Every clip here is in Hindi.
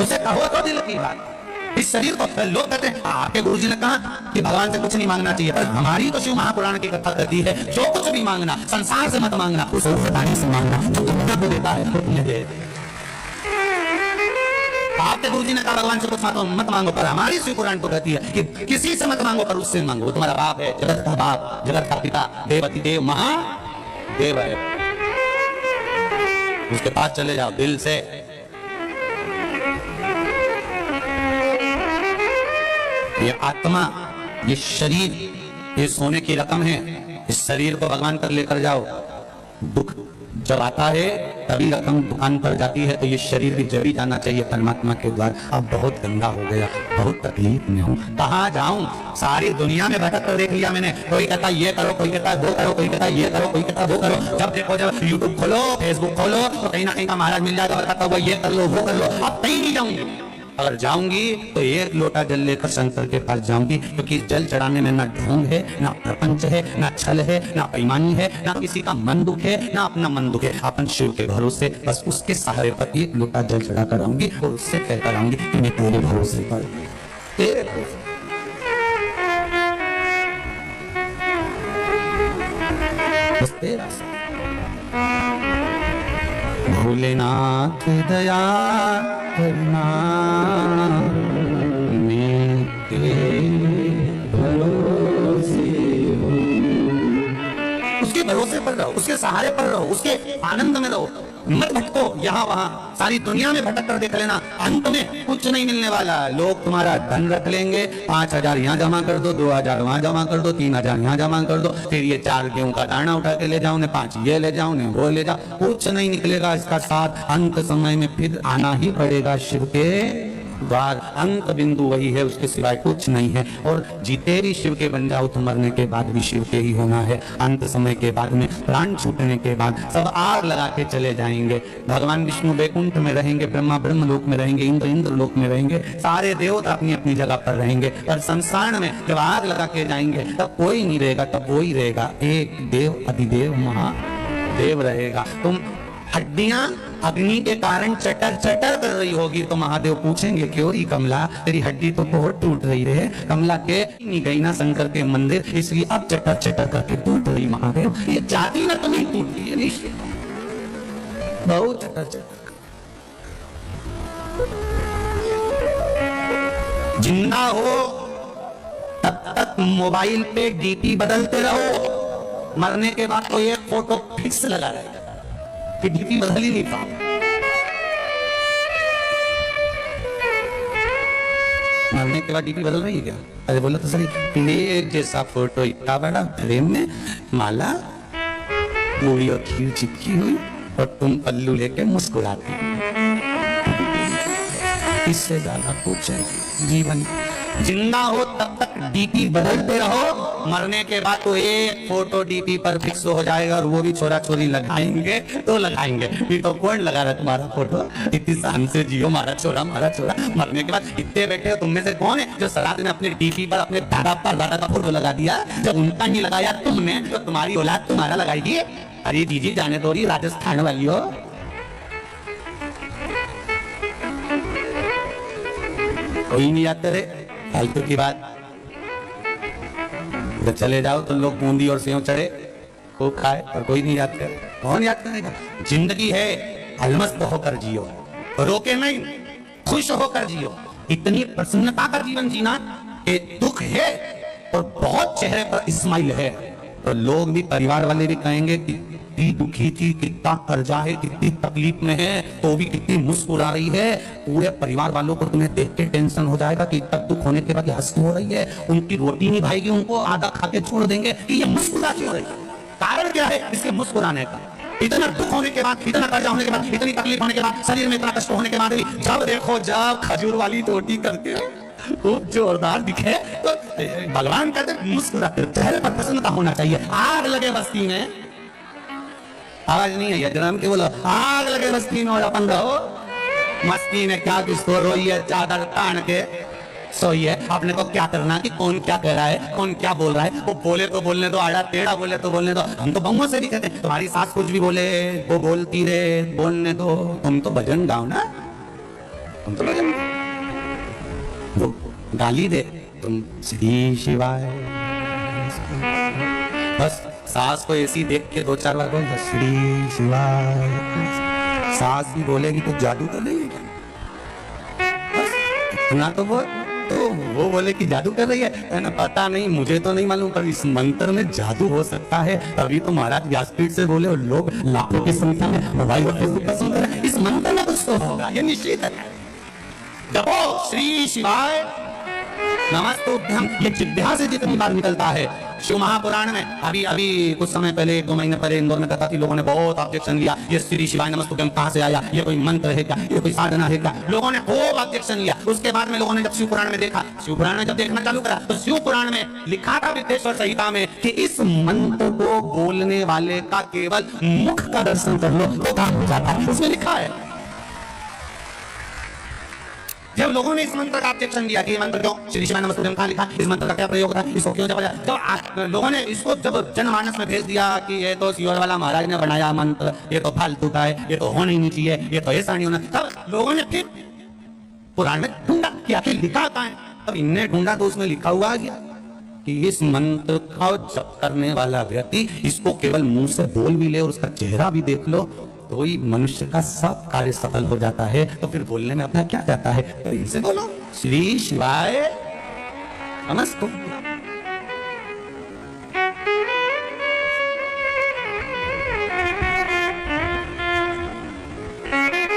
उसे कहो तो दिल की बात। इस शरीर को लोग कहते हैं, आपके गुरुजी ने कहा कि भगवान से कुछ नहीं मांगना चाहिए, पर हमारी तो शिव महापुराण की कथा कहती है जो कुछ भी मांगना संसार से मत मांगना, उस से मांगना जो तुमको देता है तुम्हें दे। आपके गुरुजी ने कहा भगवान से कुछ मत मांगो, पर हमारी शिव पुराण तो कहती है कि किसी से मत मांगो, पर उससे मांगो। वो तुम्हारा बाप है, जगत का बाप, जगत का पिता, देवती देव महादेव है, उसके पास चले जाओ दिल से। ये आत्मा, ये शरीर, ये सोने की रकम है। इस शरीर को भगवान पर लेकर जाओ। दुख जब आता है तभी रकम दुकान पर जाती है, तो ये शरीर भी जब ही जाना चाहिए परमात्मा के द्वार। अब बहुत गंदा हो गया, बहुत तकलीफ में हूँ, कहाँ जाऊं? सारी दुनिया में भटक कर देख लिया मैंने। कोई कहता ये करो, कोई कहता वो करो, कोई कहता ये करो, कोई कहता वो करो। जब देखो, जब यूट्यूब खोलो, फेसबुक खोलो, तो कहीं ना कहीं का महाराज मिल जाएगा, कहता वो ये कर लो, वो कर लो। अब कहीं नहीं जाऊंगी। अगर जाऊंगी तो एक लोटा जल लेकर शंकर के पास जाऊंगी, क्योंकि जल चढ़ाने में ना ढोंग है, ना प्रपंच है, ना छल है, ना बेईमानी है, ना किसी का मन दुख है, ना अपना मन दुख है। अपन शिव के भरोसे बस उसके सहारे पर एक लोटा जल चढ़ा कर आऊंगी और उससे कहकर आऊंगी कि मैं तेरे भरोसे पर, तेरे बस तेरा। भोलेनाथ दया करना, मैं तेरे भरोसे हूँ। उसके भरोसे पर रहो, उसके सहारे पर रहो, उसके आनंद में रहो, मत भटको यहाँ वहाँ। सारी दुनिया में भटक कर देख लेना, अंत में कुछ नहीं मिलने वाला। लोग तुम्हारा धन रख लेंगे, 5,000 यहाँ जमा कर दो, 2,000 वहाँ जमा कर दो, 3,000 यहाँ जमा कर दो, फिर ये 4 गेहूं का दाना उठा के ले जाओ, ने 5 ये ले जाओ, ने वो ले जाओ, कुछ नहीं निकलेगा इसका साथ। अंत समय में फिर आना ही पड़ेगा शिव के द्वार। अंत बिंदु वही है, उसके सिवाय कुछ नहीं है। और जीते भी शिव के बन जाओ तो मरने के बाद भी शिव के ही होना है। अंत समय के बाद में, प्राण छूटने के बाद सब आग लगा के चले जाएंगे। भगवान विष्णु वैकुंठ में रहेंगे, ब्रह्मा ब्रह्म लोक में रहेंगे, इंद्र लोक में रहेंगे, सारे देवता अपनी अपनी जगह पर रहेंगे। और संसार में जब आग लगा के जाएंगे तब कोई नहीं रहेगा, तब वो ही रहेगा, एक देव अधिदेव महादेव रहेगा। तुम हड्डियां अग्नि के कारण चटर चटर कर रही होगी तो महादेव पूछेंगे, क्यों ही कमला, तेरी हड्डी तो बहुत टूट रही है। कमला के नहीं गई ना शंकर के मंदिर, इसलिए अब चटर चटर करके टूट रही। महादेव ये जाती ना तो नहीं टूटती है, नहीं बहुत चटर चटर। जिंदा हो तब तक मोबाइल पे डीपी बदलते रहो, मरने के बाद तो एक फोटो फिक्स लगा रहेगा कि डीपी बदल ही नहीं पाओ। मरने के बाद डीपी बदल रही है क्या? अरे बोला तो सही, प्लेट जैसा फोटो, इतना बड़ा फ्रेम में, माला पूरी और खीर चिपकी हुई, और तुम पल्लू लेके मुस्कुराती। इससे ज्यादा कुछ है जीवन। जिंदा हो तब तक डीपी बदलते रहो, मरने के बाद तो एक फोटो डीपी पर फिक्स हो जाएगा, और वो भी छोरा छोरी लगाएंगे तो लगाएंगे। फिर तो कौन लगा रहा तुम्हारा फोटो? इतनी शान से जियो, मारा छोरा मारा छोरा। मरने के बाद इतने बैठे हो, तुम में से कौन है जो सरात ने अपने डीपी पर अपने दादा पर दादा का फोटो लगा दिया? जब उनका नहीं लगाया तुमने, तो तुम्हारी औलाद तुम्हारा लगाएगी। अरे दीजिए जाने दो, राजस्थान वाली हो। कोई नहीं याद करे, फालतू की बात। जब चले जाओ तो लोग बूंदी और सेव चढ़े खूब खाए, और कोई नहीं याद करे। कौन याद करेगा? जिंदगी है, अलमस्त होकर जियो, रोके नहीं, खुश होकर जियो। इतनी प्रसन्नता का जीवन जीना कि दुख है और बहुत चेहरे पर स्माइल है, तो लोग भी, परिवार वाले भी कहेंगे कि कितनी दुखी थी, कितना कर्जा है, कितनी तकलीफ में है, तो भी कितनी मुस्कुरा रही है। पूरे परिवार वालों को तुम्हें देख के टेंशन हो जाएगा कि इतना दुख होने के बाद हंसी हो रही है, उनकी रोटी नहीं भाएगी, उनको आधा खा के छोड़ देंगे कि ये मुस्कुरा क्यों रही है? कारण क्या है इसके मुस्कुराने का? इतना दुख होने के बाद, इतना कर्जा होने के बाद, इतनी तकलीफ होने के बाद, शरीर में इतना कष्ट होने के बाद भी जब देखो, जब खजूर वाली रोटी करके खूब जोरदार दिखे तो भगवान कहते मुस्कुराते, चेहरे पर प्रसन्नता होना चाहिए। आग लगे बस्ती में, आवाज नहीं है जन्म के, बोलो आग लगे बस्ती में और अपन रहो मस्ती में। क्या किसको रोई है, चादर तान के सोई है। आपने को क्या करना कि कौन क्या कह रहा है, कौन क्या बोल रहा है, वो बोले तो बोलने दो, आड़ा टेढ़ा बोले तो बोलने दो। हम तो बहुओं से भी कहते हैं, तुम्हारी सास कुछ भी बोले वो बोलती रहे, बोलने दो, तुम तो भजन गाओ ना। तुम तो भजन वो गाली दे तुम श्री शिवाय, बस सास को ऐसी देख के 2-4 बार बोल श्री शिवाय, सास भी बोलेगी तो जादू तो नहीं है क्या, बस इतना तो वो बोले कि जादू कर रही है ना, पता नहीं मुझे तो नहीं मालूम, पर इस मंत्र में जादू हो सकता है, तभी तो महाराज व्यासपीठ से बोले और लोग लाखों की संख्या में मोबाइल और फेसबुक पर सुन रहे हैं, इस मंत्र में कुछ तो होगा, ये निश्चित है। जपो श्री शिवाय नमस्तुभ्यं, ये जिह्वा से जितनी बार निकलता है। शिव महापुराण में अभी कुछ समय पहले 1-2 महीने पहले इंदौर में कथा थी, लोगों ने बहुत ऑब्जेक्शन लिया, ये श्री शिवाय नमस्तुभ्यं कहां से आया, ये कोई मंत्र है क्या, ये कोई साधना है क्या, लोगों ने खूब ऑब्जेक्शन लिया। उसके बाद में लोगों ने जब शिव पुराण में देखा, शिव पुराण में जब देखना चालू करा तो शिव पुराण में लिखा था विद्येश्वर संहिता में कि इस मंत्र को बोलने वाले का केवल मुख का दर्शन कर लो तो काम हो जाता है, उसमें लिखा है। जब लोगों ने इस मंत्र का ऑब्जेक्शन दिया कि मंत्र क्यों श्री शिवाय नमस्तुभ्यं कहां लिखा, इस मंत्र का क्या प्रयोग था, इसको क्यों जब लोगों ने इसको जब जनमानस में भेज दिया कि ये तो सीहोर वाला महाराज ने बनाया मंत्र, ये तो फालतू का है, ये तो होना ही नहीं चाहिए, ये तो ऐसा नहीं होना, तब लोगों ने फिर पुराण में ढूंढा कि आखिर लिखा कहां है। तब इनने ढूंढा तो उसमें लिखा हुआ गया कि इस मंत्र का जप करने वाला व्यक्ति इसको केवल मुंह से बोल भी ले और उसका चेहरा भी देख लो तो ही मनुष्य का सब कार्य सफल हो जाता है। तो फिर बोलने में अपना क्या जाता है, तो इनसे बोलो श्री शिवाय नमस्तु।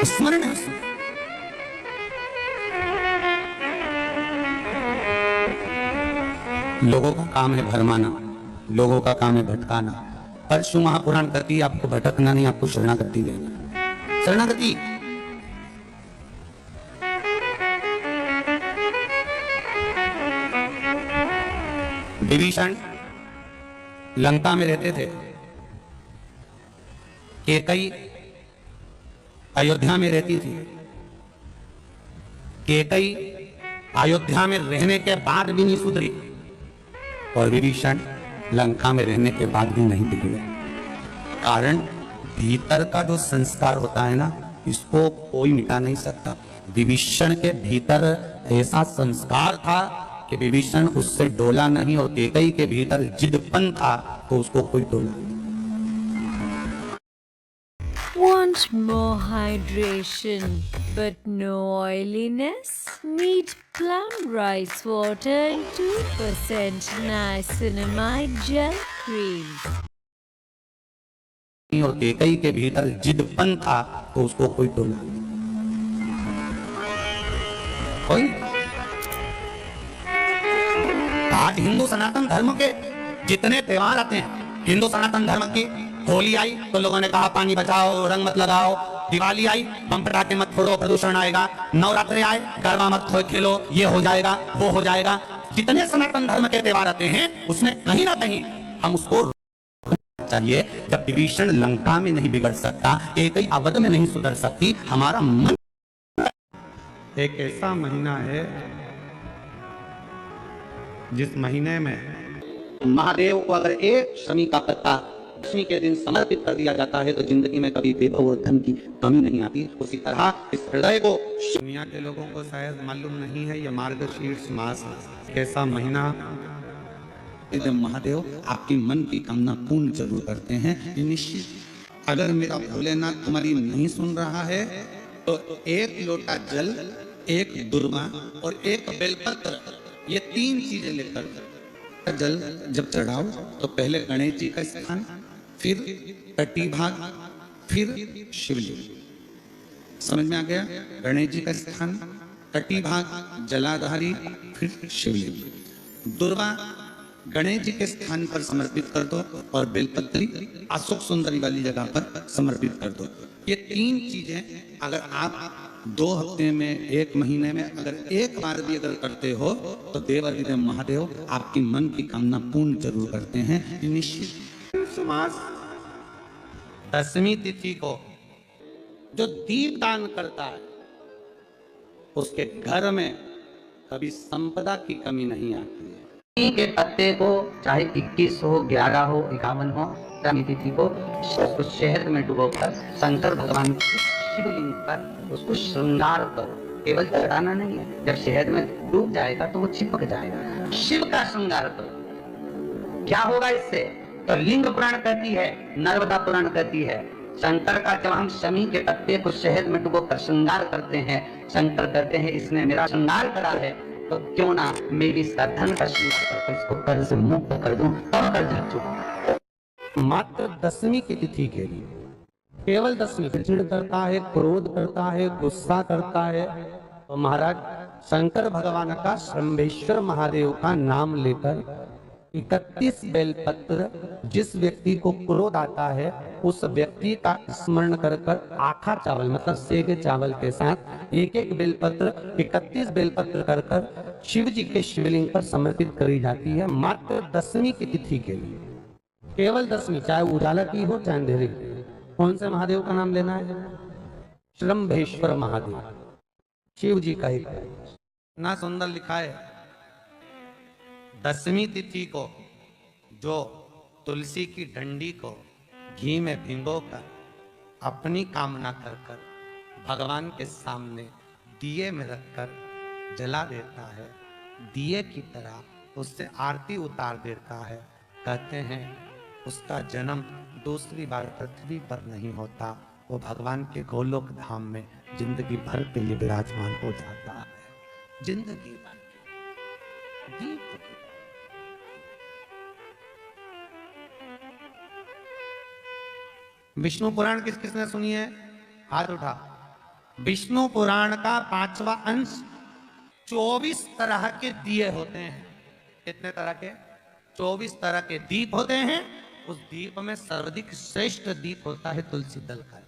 स्मरण है। लोगों का काम है भरमाना, लोगों का काम है भटकाना, पर शिव महापुराण कहती है आपको भटकना नहीं, आपको शरणागति देना, शरणागति। विभीषण लंका में रहते थे, कैकेयी अयोध्या में रहती थी। कैकेयी अयोध्या में रहने के बाद भी नहीं सुधरी और विभीषण लंका में रहने के बाद भी नहीं बिगड़े। कारण भीतर का जो संस्कार होता है ना, इसको कोई मिटा नहीं सकता। विभीषण के भीतर ऐसा संस्कार था कि विभीषण उससे डोला नहीं, और कैकेयी के भीतर जिदपन था तो उसको कोई डोला नहीं। Want more hydration but no oiliness? Need plum rice water and 2% niacinamide gel cream. और कैकेयी के भीतर जिदपन था तो उसको कोई डोला कोई। आज हिंदू सनातन धर्म के जितने त्योहार आते हैं, हिंदू सनातन धर्म की होली आई तो लोगों ने कहा पानी बचाओ, रंग मत लगाओ, दिवाली आई बम पटाखे मत फोड़ो, प्रदूषण आएगा, नवरात्रि आए गरबा मत खेलो, ये हो जाएगा वो हो जाएगा। जितने सनातन धर्म के त्योहार आते हैं उसमें कहीं ना कहीं हम उसको चाहिए। जब विभीषण लंका में नहीं बिगड़ सकता, कैकेयी अवध में नहीं सुधर सकती, हमारा मन एक ऐसा महीना है जिस महीने में महादेव को अगर एक शमी का पत्ता दशमी के दिन समर्पित कर दिया जाता है तो जिंदगी में कभी वैभव और धन की कमी नहीं आती। उसी तरह इस हृदय को, दुनिया के लोगों को शायद मालूम नहीं है, यह मार्गशीर्ष मास कैसा महीना, महादेव आपकी मन की कामना पूर्ण जरूर करते हैं। निश्चित अगर मेरा भोलेनाथ तुम्हारी नहीं सुन रहा है तो 1 लोटा जल, 1 दुर्वा और 1 बेलपत्र, ये 3 चीजें लेकर जल जब चढ़ाओ तो पहले गणेश जी का स्थान, फिर तटी भाग, फिर शिवलिंग। समझ में आ गया? गणेश जी का स्थान, तटी भाग, जलाधारी, फिर शिवलिंग। दुर्वा गणेश जी के स्थान पर समर्पित कर दो और बेलपत्री अशोक सुंदरी वाली जगह पर समर्पित कर दो। ये 3 चीजें अगर आप 2 हफ्ते में, 1 महीने में अगर एक बार भी अगर करते हो तो देवाधिदेव महादेव आपकी मन की कामना पूर्ण जरूर करते हैं। निश्चित दशमी तिथि को जो दीप दान करता है उसके घर में कभी संपदा की कमी नहीं आती है। के पत्ते को चाहे 21 हो, 11 हो, 51 हो, तिथि को शहद में डुबोकर शंकर भगवान शिवलिंग पर उसको श्रृंगार करो। केवल चढ़ाना नहीं है, जब शहद में डूब जाएगा तो वो चिपक जाएगा। शिव का श्रृंगार करो, क्या होगा इससे? तो लिंग पुराण कहती है, नर्मदा पुराण कहती है, शंकर का जब हम शमी के पत्ते को शहद में डुबो कर श्रृंगार करते हैं, शंकर कहते हैं इसने मेरा श्रृंगार करा है, तो क्यों ना मैं भी इसका धन का श्रृंगार करके इसको कर्ज से मुक्त कर दूं, तब कर्ज चुका। मात्र दसवीं की तिथि के लिए, केवल दसवीं, चिड़ करता है, क्रोध करता है, गुस्सा करता है, तो महाराज शंकर भगवान का शंभेश्वर महादेव का नाम लेकर 31 बेलपत्र, जिस व्यक्ति को क्रोध आता है उस व्यक्ति का स्मरण कर कर आखा चावल मतलब सेगे चावल के साथ एक एक बेलपत्र 31 बेलपत्र कर कर शिव जी के शिवलिंग पर समर्पित करी जाती है, मात्र दसवीं की तिथि के लिए। केवल दसवीं, चाहे उजाला की हो चाहे अंधेरे की। कौन से महादेव का नाम लेना है? शंभेश्वर महादेव, शिव जी का एक ना सुंदर लिखा है। दसवीं तिथि को जो तुलसी की डंडी को घी में भिगोकर अपनी कामना कर कर भगवान के सामने दिए में रखकर जला देता है, दिए की तरह उससे आरती उतार देता है, कहते हैं उसका जन्म दूसरी बार पृथ्वी पर नहीं होता, वो भगवान के गोलोक धाम में जिंदगी भर के लिए विराजमान हो जाता है। जिंदगी भर के दीप की। विष्णु पुराण किस किसने सुनी है? हाथ उठा। विष्णु पुराण का 5वां अंश 24 तरह के दिए होते हैं। कितने तरह के? 24 तरह के दीप होते हैं। उस दीप में सर्वाधिक श्रेष्ठ दीप होता है तुलसी दल का,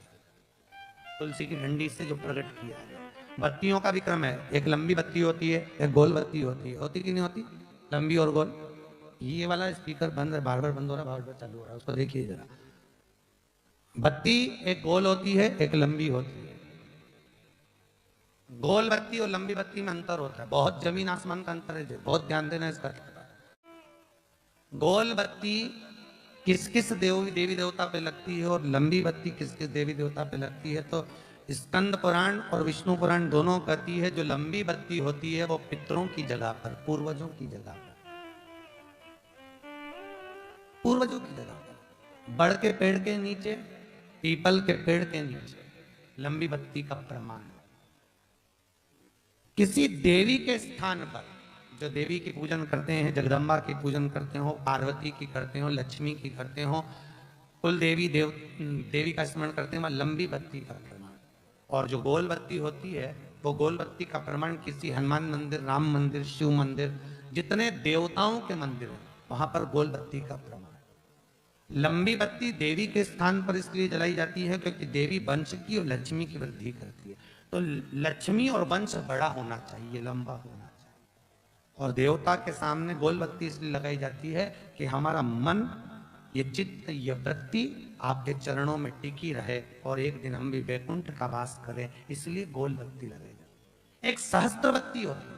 तुलसी की डंडी से जो प्रकट किया है। बत्तियों का भी क्रम है, एक लंबी बत्ती होती है, एक गोल बत्ती होती है। होती कि नहीं होती? लंबी और गोल। ये वाला स्पीकर बंद है, बार बार बंद हो रहा है, बार बार चालू हो रहा है, उसको देखिए जरा। बत्ती एक गोल होती है, एक लंबी होती है। गोल बत्ती और लंबी बत्ती में अंतर होता है, बहुत जमीन आसमान का अंतर है, बहुत ध्यान देना इसका। गोल बत्ती किस किस देवी देवता पे लगती है और लंबी बत्ती किस किस देवी देवता पे लगती है? तो स्कंद पुराण और विष्णु पुराण दोनों कहती है जो लंबी बत्ती होती है वो पितरों की जगह पर, पूर्वजों की जगह पर, पूर्वजों की जगह पर, बड़ के पेड़ के नीचे, पीपल के पेड़ के नीचे लंबी बत्ती का प्रमाण। किसी देवी के स्थान पर जो देवी की पूजन करते हैं, जगदम्बा की पूजन करते हो, पार्वती की करते हो, लक्ष्मी की करते हो, कुल देवी का स्मरण करते हैं, लंबी बत्ती का प्रमाण। और जो गोल बत्ती होती है वो गोल बत्ती का प्रमाण किसी हनुमान मंदिर, राम मंदिर, शिव मंदिर, जितने देवताओं के मंदिर हैं वहां पर गोल बत्ती का प्रमाण। लंबी बत्ती देवी के स्थान पर इसलिए जलाई जाती है क्योंकि देवी वंश की और लक्ष्मी की वृद्धि करती है। तो लक्ष्मी और वंश बड़ा होना चाहिए, लंबा होना चाहिए। और देवता के सामने गोल बत्ती इसलिए लगाई जाती है कि हमारा मन, ये चित्त, ये वृत्ति आपके चरणों में टिकी रहे और एक दिन हम भी वैकुंठ का वास करें, इसलिए गोल बत्ती लगाई जाती है। एक सहस्त्र बत्ती होती है,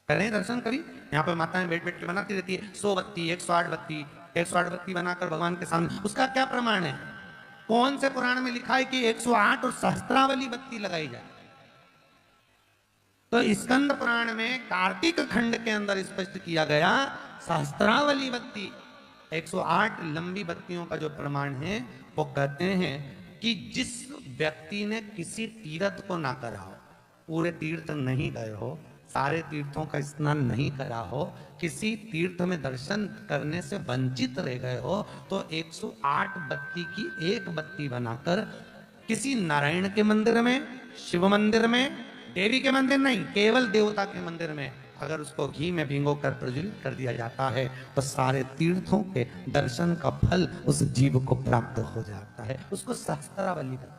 करें दर्शन कभी, यहाँ पर माताएं बैठ बैठ के बनाती रहती है 100 बत्ती, 108 बत्ती, 108 बत्ती बनाकर भगवान के सामने। उसका क्या प्रमाण है? कौन से पुराण में लिखा है कि 108 और सहस्त्रावली बत्ती लगाई जाए? तो स्कंद पुराण में कार्तिक खंड के अंदर स्पष्ट किया गया, सहस्त्रावली बत्ती 108 लंबी बत्तियों का जो प्रमाण है वो कहते हैं कि जिस व्यक्ति ने किसी तीर्थ को ना करा हो, पूरे तीर्थ नहीं गए हो, सारे तीर्थों का स्नान नहीं करा हो, किसी तीर्थ में दर्शन करने से वंचित रह गए हो, तो 108 बत्ती की एक बत्ती बनाकर किसी नारायण के मंदिर में, शिव मंदिर में, देवी के मंदिर नहीं, केवल देवता के मंदिर में अगर उसको घी में भिगो कर प्रज्वलित कर दिया जाता है तो सारे तीर्थों के दर्शन का फल उस जीव को प्राप्त हो जाता है। उसको सहस्त्रावली कहते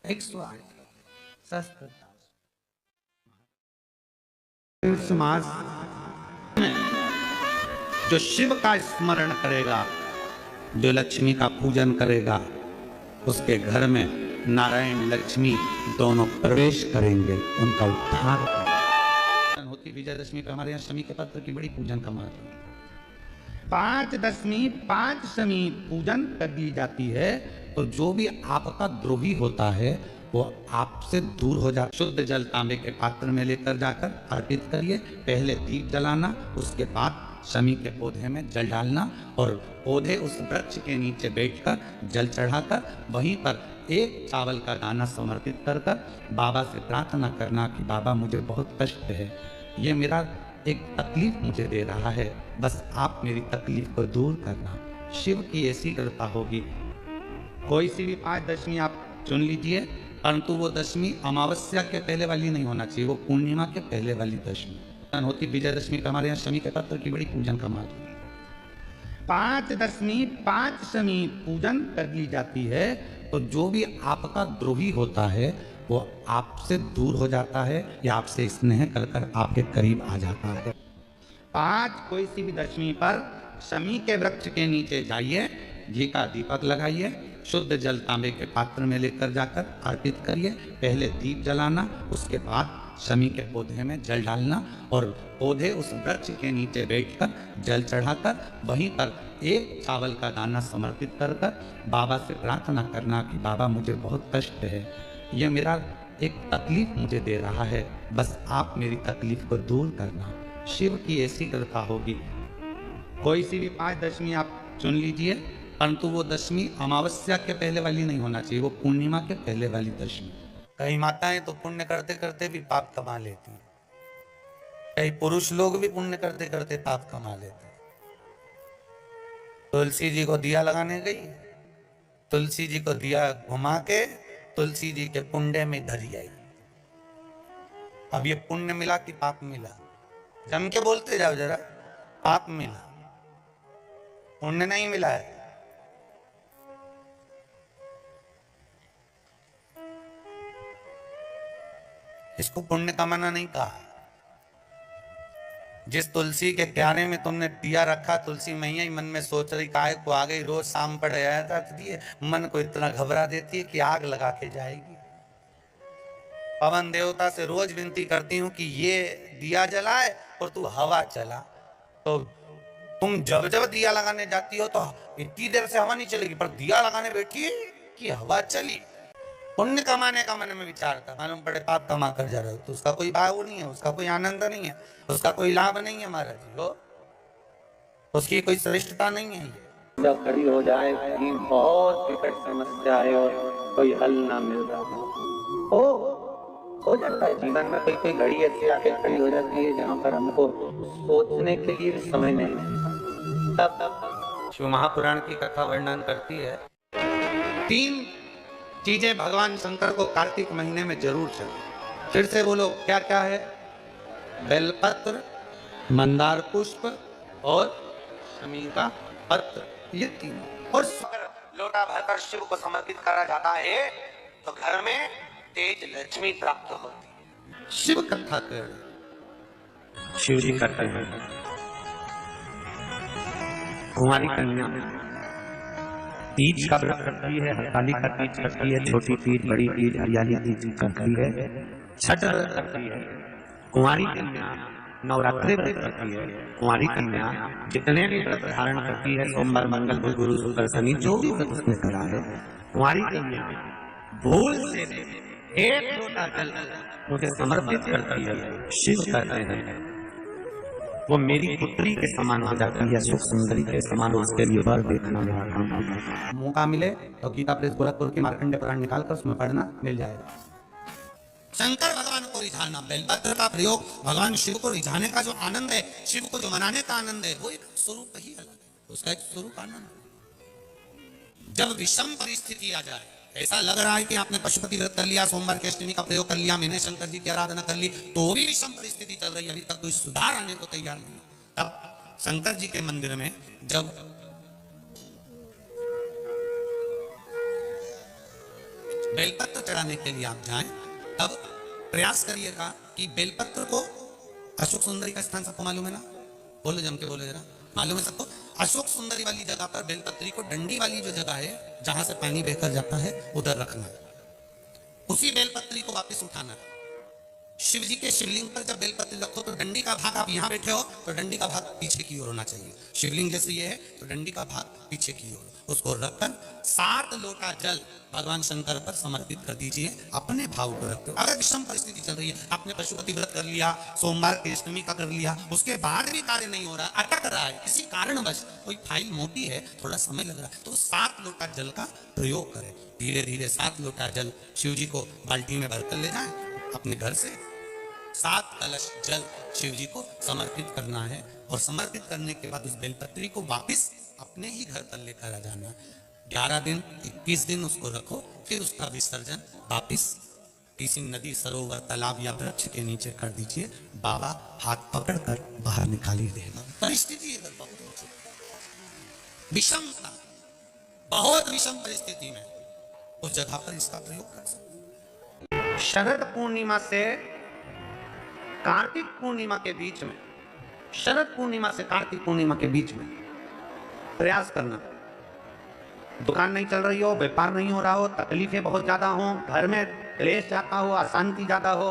हैं। 108 मास जो शिव का स्मरण करेगा, जो लक्ष्मी का पूजन करेगा, उसके घर में नारायण लक्ष्मी दोनों प्रवेश करेंगे, उनका उद्धार होती। विजयदशमी पर हमारे यहाँ शमी के पत्र की बड़ी पूजन का महत्व है। 5 दशमी 5 शमी पूजन कर दी जाती है तो जो भी आपका द्रोही होता है वो आपसे दूर हो जा। शुद्ध जल तांबे के पात्र में लेकर जाकर अर्पित करिए। पहले दीप जलाना, उसके बाद शमी के पौधे में जल डालना और पौधे उस वृक्ष के नीचे बैठकर जल चढ़ाकर वहीं पर एक चावल का दाना समर्पित कर बाबा से प्रार्थना करना कि बाबा मुझे बहुत कष्ट है, ये मेरा एक तकलीफ मुझे दे रहा है, बस आप मेरी तकलीफ को दूर करना। शिव की ऐसी कृपा होगी। कोई सी भी 5 दशमी आप चुन लीजिए, परंतु वो दशमी अमावस्या के पहले वाली नहीं होना चाहिए, वो पूर्णिमा के पहले वाली दशमी होती। विजयदशमी का हमारे यहाँ शमी के पत्र की बड़ी पूजन का महत्व है। 5 दशमी 5 शमी पूजन कर ली जाती है तो जो भी आपका द्रोही होता है वो आपसे दूर हो जाता है या आपसे स्नेह कर कर आपके करीब आ जाता है। 5 कोई सी भी दशमी पर शमी के वृक्ष के नीचे जाइए, घी का दीपक लगाइए, शुद्ध जल तांबे के पात्र में लेकर जाकर अर्पित करिए। पहले दीप जलाना, उसके बाद शमी के पौधे में जल डालना और पौधे उस वृक्ष के नीचे बैठकर जल चढ़ाकर वहीं पर एक चावल का दाना समर्पित कर बाबा से प्रार्थना करना कि बाबा मुझे बहुत कष्ट है, ये मेरा एक तकलीफ मुझे दे रहा है, बस आप मेरी तकलीफ को दूर करना। शिव की ऐसी कृपा होगी। कोई सी भी 5 दशमी आप चुन लीजिए, परंतु वो दशमी अमावस्या के पहले वाली नहीं होना चाहिए, वो पूर्णिमा के पहले वाली दशमी। कई माताएं तो पुण्य करते करते भी पाप कमा लेती हैं, कई पुरुष लोग भी पुण्य करते करते पाप कमा लेते हैं। तुलसी जी को दिया लगाने गई, तुलसी जी को दिया घुमा के तुलसी जी के पुण्य में धरी आई। अब ये पुण्य मिला कि पाप मिला? जम के बोलते जाओ जरा, पाप मिला, पुण्य नहीं मिला है। इसको पुण्य कमाना नहीं कहा। जिस तुलसी के क्यारे में तुमने दिया रखा, तुलसी मैया ही मन में सोच रही काहे को आ गई, रोज शाम पड़ आया था, मन को इतना घबरा देती है कि आग लगा के जाएगी। पवन देवता से रोज विनती करती हूँ कि ये दिया जलाए और तू हवा चला। तो तुम जब जब दिया लगाने जाती हो तो इतनी देर से हवा नहीं चलेगी, पर दिया लगाने बैठी कि हवा चली। पुण्य कमाने का मन में विचार था, मालूम पड़े पाप कमा कर जा रहे हो तो उसका कोई भाव नहीं है, उसका कोई आनंद नहीं है, उसका कोई लाभ नहीं है महाराज जी हो, उसकी कोई श्रेष्ठता नहीं है। जब खड़ी हो जाए कहीं बहुत विकट समस्या है और कोई हल ना मिल रहा हो जाता है जीवन में, कोई घड़ी ऐसी आके खड़ी हो जाती है जहाँ पर हमको सोचने के लिए भी समय नहीं है। तब शिव महापुराण की कथा वर्णन करती है 3 चीजें भगवान शंकर को कार्तिक महीने में जरूर चाहिए। फिर से बोलो क्या क्या है? बेलपत्र, मंदार पुष्प और शमी का पत्र, ये 3। और लोटा भरकर शिव को समर्पित करा जाता है तो घर में तेज लक्ष्मी प्राप्त होती है। शिव कथा कर शिव जी करते हैं। कुंवारी कन्या तीज का व्रत करती है, हरताली का तीज करती है, छोटी तीज, बड़ी तीज, हरियाली तीज करती है, छठ व्रत करती है। कुंवारी कन्या नवरात्रि व्रत करती है। कुंवारी कन्या जितने भी व्रत धारण करती है, सोमवार, मंगल, बुध, गुरु, शुक्र, शनि, जो भी व्रत उसने करा है, कुंवारी कन्या भूल से 1 लोटा जल मुझे समर्पित करती है। शिव कहते हैं वो मेरी पुत्री के समान हो जाती है, सुख सुंदरी के समान। उसके लिए वर देखना मेरा काम। मौका मिले तो गीता प्रेस गोरखपुर की मार्कंडे पुराण निकाल कर उसमें पढ़ना मिल जाएगा। शंकर भगवान को रिझाना, बेलपत्र का प्रयोग भगवान शिव को रिझाने का जो आनंद है, शिव को जो मनाने का आनंद है, वो एक स्वरूप ही अलग है, उसका एक स्वरूप आनंद। जब विषम परिस्थिति आ जाए, ऐसा लग रहा है कि आपने पशुपति व्रत कर लिया, सोमवार की अष्टमी का प्रयोग कर लिया, मैंने शंकर जी की आराधना कर ली, तो भी विषम परिस्थिति चल रही है, अभी तक कोई सुधार आने को तैयार नहीं। तब शंकर जी के मंदिर में जब बेलपत्र चढ़ाने के लिए आप जाएं, तब प्रयास करिएगा कि बेलपत्र को, अशोक सुंदरी का स्थान सबको मालूम है ना? बोलो जम के बोलो जरा, मालूम है सबको? अशोक सुंदरी वाली जगह पर बेलपत्री को डंडी वाली जो जगह है जहां से पानी बहकर जाता है उधर रखना है। उसी बेलपत्री को वापस उठाना है। शिव जी के शिवलिंग पर जब बेलपत्र रखो तो डंडी का भाग, आप यहाँ बैठे हो तो डंडी का भाग पीछे की ओर होना चाहिए। शिवलिंग जैसे ये है तो डंडी का भाग पीछे की ओर, उसको रखकर 7 लोटा जल भगवान शंकर पर समर्पित कर दीजिए। अपने भाव को रखते हो। अगर विषम परिस्थिति चल रही है, आपने पशुपति व्रत कर लिया, सोमवार की अष्टमी का कर लिया, उसके बाद भी कार्य नहीं हो रहा, अटक रहा है, किसी कारणवश कोई फाइल मोटी है, थोड़ा समय लग रहा है, तो 7 लोटा जल का प्रयोग करें। धीरे धीरे 7 लोटा जल शिव जी को बाल्टी में भरकर ले जाएं अपने घर से। 7 कलश जल शिव जी को समर्पित करना है और समर्पित करने के बाद उस बेलपत्री को वापस अपने ही घर पर लेकर आ जाना है। 11 दिन 21 दिन उसको रखो, फिर उसका विसर्जन वापिस किसी नदी, सरोवर, तालाब या वृक्ष के नीचे कर दीजिए। बाबा हाथ पकड़कर बाहर निकाली देगा। परिस्थिति बहुत विषम था, बहुत विषम परिस्थिति में उस जगह पर इसका प्रयोग कर सकते। शरद पूर्णिमा से कार्तिक पूर्णिमा के बीच में, शरद पूर्णिमा से कार्तिक पूर्णिमा के बीच में प्रयास करना। दुकान नहीं चल रही हो, व्यापार नहीं हो रहा हो, तकलीफें बहुत ज्यादा हो, घर में क्लेश ज्यादा हो, अशांति ज्यादा हो,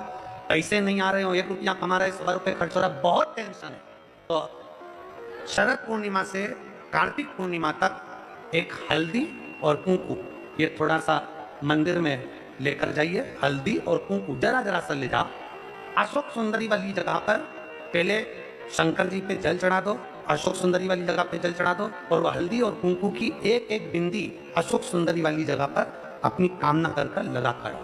पैसे नहीं आ रहे हो, 1 रुपया कमा रहे 100 रुपये खर्च हो रहा, बहुत टेंशन है, तो शरद पूर्णिमा से कार्तिक पूर्णिमा तक एक हल्दी और कुंकू ये थोड़ा सा मंदिर में लेकर जाइए। हल्दी और कुंकू जरा जरा सा ले जाओ। अशोक सुंदरी वाली जगह पर पहले शंकर जी पे जल चढ़ा दो, अशोक सुंदरी वाली जगह पे जल चढ़ा दो, और वह हल्दी और कुंकू की एक एक बिंदी अशोक सुंदरी वाली जगह पर अपनी कामना कर कर लगा कर,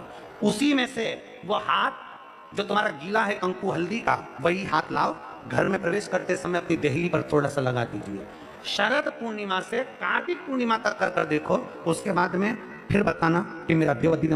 उसी में से वो हाथ जो तुम्हारा गीला है कंकु हल्दी का, वही हाथ लाओ, घर में प्रवेश करते समय अपनी देहली पर थोड़ा सा लगा दीजिए। शरद पूर्णिमा से कार्तिक पूर्णिमा तक कर देखो, उसके बाद में फिर बताना कि मेरा देवदी